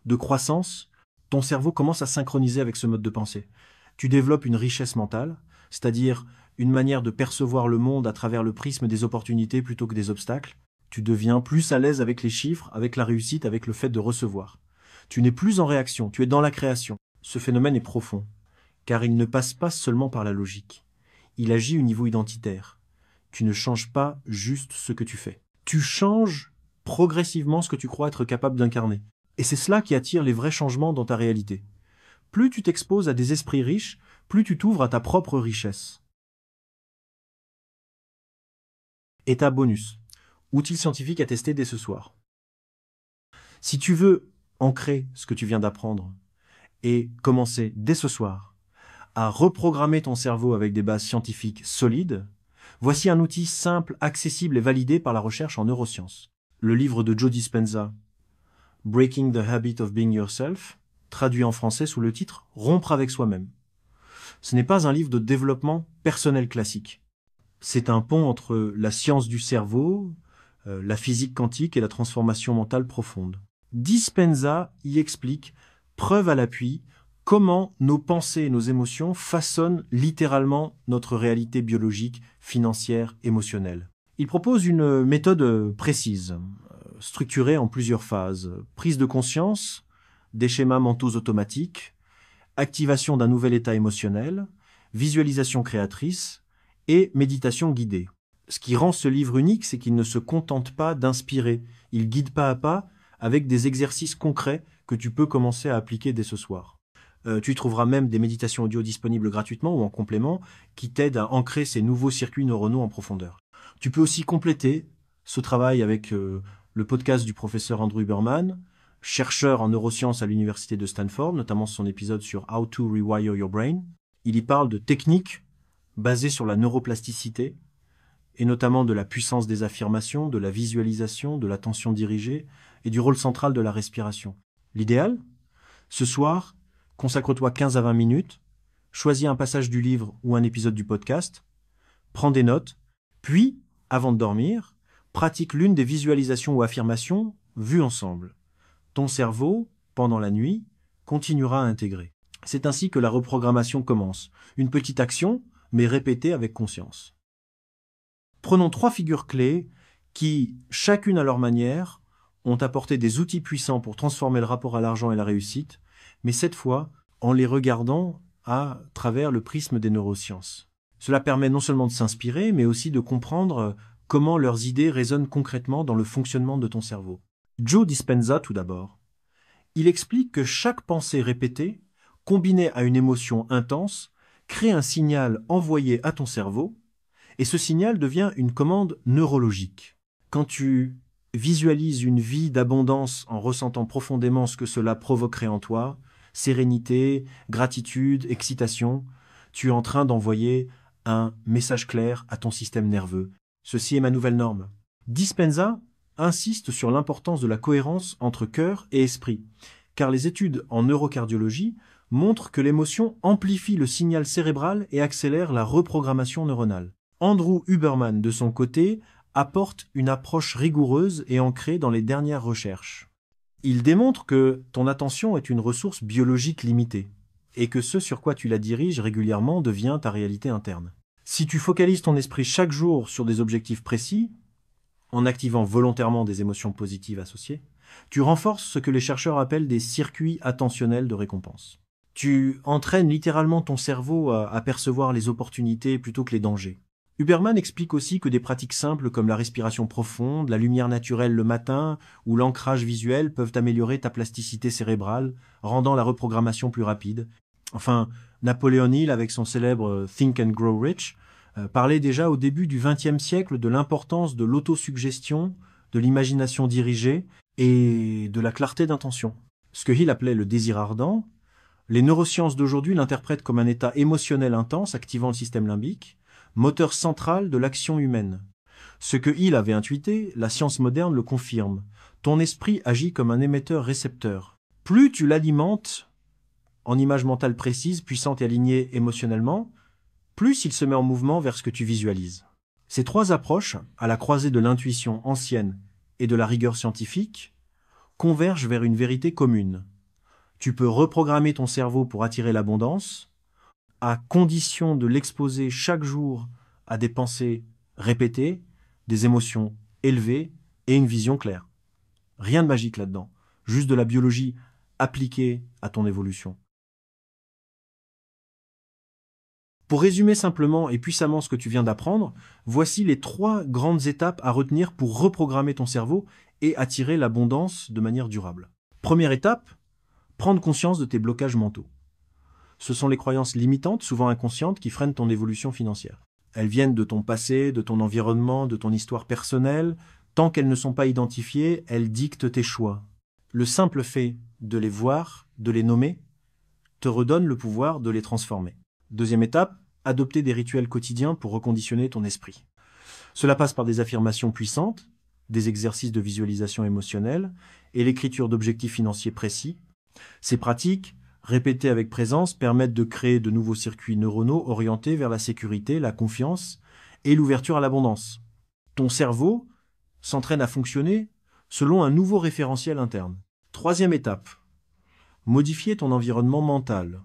de croissance, ton cerveau commence à synchroniser avec ce mode de pensée. Tu développes une richesse mentale, c'est-à-dire une manière de percevoir le monde à travers le prisme des opportunités plutôt que des obstacles. Tu deviens plus à l'aise avec les chiffres, avec la réussite, avec le fait de recevoir. Tu n'es plus en réaction, tu es dans la création. Ce phénomène est profond, car il ne passe pas seulement par la logique. Il agit au niveau identitaire. Tu ne changes pas juste ce que tu fais. Tu changes progressivement ce que tu crois être capable d'incarner. Et c'est cela qui attire les vrais changements dans ta réalité. Plus tu t'exposes à des esprits riches, plus tu t'ouvres à ta propre richesse. État bonus. Outil scientifique à tester dès ce soir. Si tu veux ancrer ce que tu viens d'apprendre et commencer dès ce soir à reprogrammer ton cerveau avec des bases scientifiques solides, voici un outil simple, accessible et validé par la recherche en neurosciences. Le livre de Joe Dispenza, Breaking the Habit of Being Yourself, traduit en français sous le titre « Rompre avec soi-même ». Ce n'est pas un livre de développement personnel classique. C'est un pont entre la science du cerveau, la physique quantique et la transformation mentale profonde. Dispenza y explique, preuve à l'appui, comment nos pensées et nos émotions façonnent littéralement notre réalité biologique, financière, émotionnelle. Il propose une méthode précise, structurée en plusieurs phases. Prise de conscience, des schémas mentaux automatiques, activation d'un nouvel état émotionnel, visualisation créatrice et méditation guidée. Ce qui rend ce livre unique, c'est qu'il ne se contente pas d'inspirer. Il guide pas à pas avec des exercices concrets que tu peux commencer à appliquer dès ce soir. Tu y trouveras même des méditations audio disponibles gratuitement ou en complément qui t'aident à ancrer ces nouveaux circuits neuronaux en profondeur. Tu peux aussi compléter ce travail avec le podcast du professeur Andrew Huberman, chercheur en neurosciences à l'université de Stanford, notamment son épisode sur How to Rewire Your Brain. Il y parle de techniques basées sur la neuroplasticité, et notamment de la puissance des affirmations, de la visualisation, de l'attention dirigée et du rôle central de la respiration. L'idéal, Ce soir, consacre-toi 15 à 20 minutes, choisis un passage du livre ou un épisode du podcast, prends des notes, puis, avant de dormir, pratique l'une des visualisations ou affirmations vues ensemble. Ton cerveau, pendant la nuit, continuera à intégrer. C'est ainsi que la reprogrammation commence. Une petite action, mais répétée avec conscience. Prenons 3 figures clés qui, chacune à leur manière, ont apporté des outils puissants pour transformer le rapport à l'argent et la réussite, mais cette fois en les regardant à travers le prisme des neurosciences. Cela permet non seulement de s'inspirer, mais aussi de comprendre comment leurs idées résonnent concrètement dans le fonctionnement de ton cerveau. Joe Dispenza, tout d'abord. Il explique que chaque pensée répétée, combinée à une émotion intense, crée un signal envoyé à ton cerveau, et ce signal devient une commande neurologique. Quand tu visualises une vie d'abondance en ressentant profondément ce que cela provoquerait en toi, sérénité, gratitude, excitation, tu es en train d'envoyer un message clair à ton système nerveux. Ceci est ma nouvelle norme. Dispenza insiste sur l'importance de la cohérence entre cœur et esprit, car les études en neurocardiologie montrent que l'émotion amplifie le signal cérébral et accélère la reprogrammation neuronale. Andrew Huberman, de son côté, apporte une approche rigoureuse et ancrée dans les dernières recherches. Il démontre que ton attention est une ressource biologique limitée, et que ce sur quoi tu la diriges régulièrement devient ta réalité interne. Si tu focalises ton esprit chaque jour sur des objectifs précis, en activant volontairement des émotions positives associées, tu renforces ce que les chercheurs appellent des circuits attentionnels de récompense. Tu entraînes littéralement ton cerveau à percevoir les opportunités plutôt que les dangers. Huberman explique aussi que des pratiques simples comme la respiration profonde, la lumière naturelle le matin ou l'ancrage visuel peuvent améliorer ta plasticité cérébrale, rendant la reprogrammation plus rapide. Enfin, Napoleon Hill, avec son célèbre Think and Grow Rich, parlait déjà au début du XXe siècle de l'importance de l'autosuggestion, de l'imagination dirigée et de la clarté d'intention. Ce que Hill appelait le désir ardent, les neurosciences d'aujourd'hui l'interprètent comme un état émotionnel intense activant le système limbique, moteur central de l'action humaine. Ce que Hill avait intuité, la science moderne le confirme. Ton esprit agit comme un émetteur-récepteur. Plus tu l'alimentes en images mentales précises, puissantes et alignées émotionnellement, plus il se met en mouvement vers ce que tu visualises. Ces 3 approches, à la croisée de l'intuition ancienne et de la rigueur scientifique, convergent vers une vérité commune. Tu peux reprogrammer ton cerveau pour attirer l'abondance, à condition de l'exposer chaque jour à des pensées répétées, des émotions élevées et une vision claire. Rien de magique là-dedans, juste de la biologie appliquée à ton évolution. Pour résumer simplement et puissamment ce que tu viens d'apprendre, voici les 3 grandes étapes à retenir pour reprogrammer ton cerveau et attirer l'abondance de manière durable. Première étape, prendre conscience de tes blocages mentaux. Ce sont les croyances limitantes, souvent inconscientes, qui freinent ton évolution financière. Elles viennent de ton passé, de ton environnement, de ton histoire personnelle. Tant qu'elles ne sont pas identifiées, elles dictent tes choix. Le simple fait de les voir, de les nommer, te redonne le pouvoir de les transformer. Deuxième étape, adopter des rituels quotidiens pour reconditionner ton esprit. Cela passe par des affirmations puissantes, des exercices de visualisation émotionnelle et l'écriture d'objectifs financiers précis. Ces pratiques, répétées avec présence, permettent de créer de nouveaux circuits neuronaux orientés vers la sécurité, la confiance et l'ouverture à l'abondance. Ton cerveau s'entraîne à fonctionner selon un nouveau référentiel interne. Troisième étape, modifier ton environnement mental.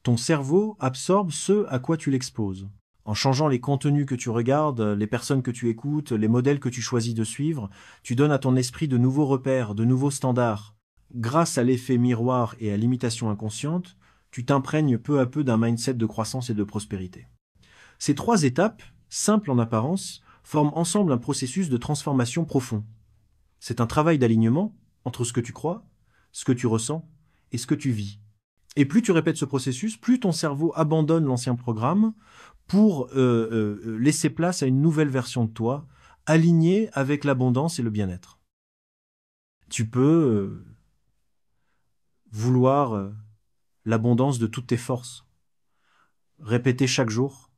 Ton cerveau absorbe ce à quoi tu l'exposes. En changeant les contenus que tu regardes, les personnes que tu écoutes, les modèles que tu choisis de suivre, tu donnes à ton esprit de nouveaux repères, de nouveaux standards. Grâce à l'effet miroir et à l'imitation inconsciente, tu t'imprègnes peu à peu d'un mindset de croissance et de prospérité. Ces 3 étapes, simples en apparence, forment ensemble un processus de transformation profond. C'est un travail d'alignement entre ce que tu crois, ce que tu ressens et ce que tu vis. Et plus tu répètes ce processus, plus ton cerveau abandonne l'ancien programme pour laisser place à une nouvelle version de toi, alignée avec l'abondance et le bien-être. Tu peux vouloir l'abondance de toutes tes forces. Répéter chaque jour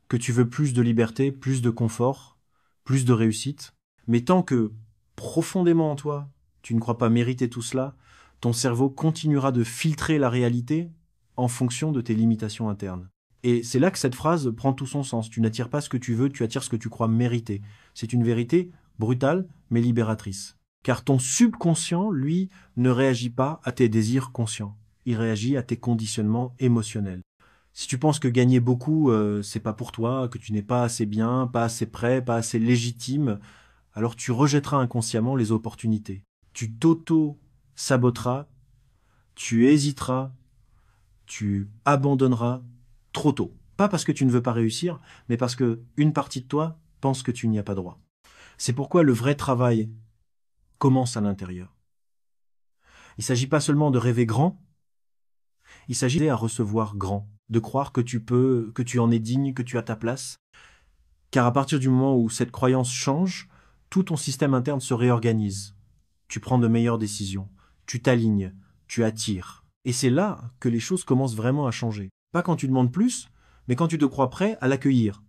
que tu veux plus de liberté, plus de confort, plus de réussite. Mais tant que profondément en toi, tu ne crois pas mériter tout cela, ton cerveau continuera de filtrer la réalité en fonction de tes limitations internes. Et c'est là que cette phrase prend tout son sens. Tu n'attires pas ce que tu veux, tu attires ce que tu crois mériter. C'est une vérité brutale, mais libératrice. Car ton subconscient, lui, ne réagit pas à tes désirs conscients. Il réagit à tes conditionnements émotionnels. Si tu penses que gagner beaucoup, c'est pas pour toi, que tu n'es pas assez bien, pas assez prêt, pas assez légitime, alors tu rejetteras inconsciemment les opportunités. Tu t'auto-saboteras, tu hésiteras, tu abandonneras trop tôt. Pas parce que tu ne veux pas réussir, mais parce que une partie de toi pense que tu n'y as pas droit. C'est pourquoi le vrai travail commence à l'intérieur. Il ne s'agit pas seulement de rêver grand, il s'agit à recevoir grand, de croire que tu peux, que tu en es digne, que tu as ta place. Car à partir du moment où cette croyance change, tout ton système interne se réorganise. Tu prends de meilleures décisions, tu t'alignes, tu attires. Et c'est là que les choses commencent vraiment à changer. Pas quand tu demandes plus, mais quand tu te crois prêt à l'accueillir.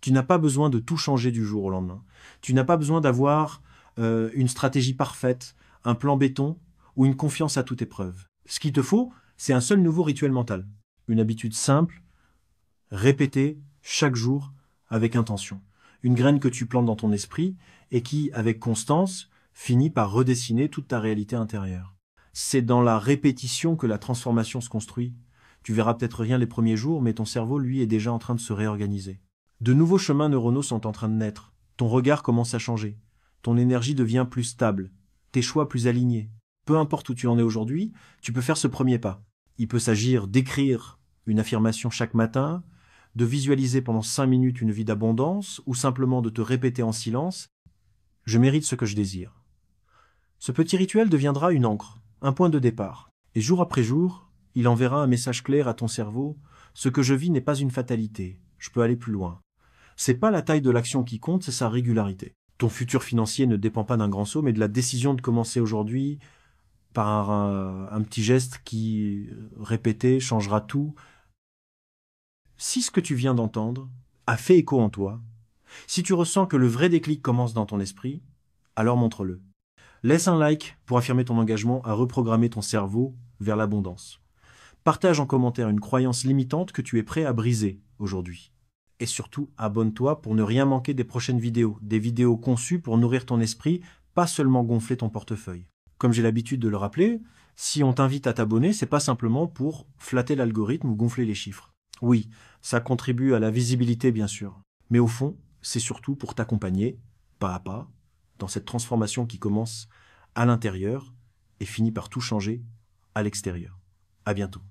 Tu n'as pas besoin de tout changer du jour au lendemain. Tu n'as pas besoin d'avoir une stratégie parfaite, un plan béton ou une confiance à toute épreuve. Ce qu'il te faut, c'est un seul nouveau rituel mental. Une habitude simple, répétée chaque jour avec intention. Une graine que tu plantes dans ton esprit et qui, avec constance, finit par redessiner toute ta réalité intérieure. C'est dans la répétition que la transformation se construit. Tu verras peut-être rien les premiers jours, mais ton cerveau, lui, est déjà en train de se réorganiser. De nouveaux chemins neuronaux sont en train de naître. Ton regard commence à changer. Ton énergie devient plus stable. Tes choix plus alignés. Peu importe où tu en es aujourd'hui, tu peux faire ce premier pas. Il peut s'agir d'écrire une affirmation chaque matin, de visualiser pendant 5 minutes une vie d'abondance, ou simplement de te répéter en silence « Je mérite ce que je désire ». Ce petit rituel deviendra une encre, un point de départ. Et jour après jour, il enverra un message clair à ton cerveau « Ce que je vis n'est pas une fatalité, je peux aller plus loin ». C'est pas la taille de l'action qui compte, c'est sa régularité. Ton futur financier ne dépend pas d'un grand saut, mais de la décision de commencer aujourd'hui par un petit geste qui, répété, changera tout. Si ce que tu viens d'entendre a fait écho en toi, si tu ressens que le vrai déclic commence dans ton esprit, alors montre-le. Laisse un like pour affirmer ton engagement à reprogrammer ton cerveau vers l'abondance. Partage en commentaire une croyance limitante que tu es prêt à briser aujourd'hui. Et surtout, abonne-toi pour ne rien manquer des prochaines vidéos, des vidéos conçues pour nourrir ton esprit, pas seulement gonfler ton portefeuille. Comme j'ai l'habitude de le rappeler, si on t'invite à t'abonner, c'est pas simplement pour flatter l'algorithme ou gonfler les chiffres. Oui, ça contribue à la visibilité bien sûr, mais au fond, c'est surtout pour t'accompagner, pas à pas, dans cette transformation qui commence à l'intérieur et finit par tout changer à l'extérieur. À bientôt.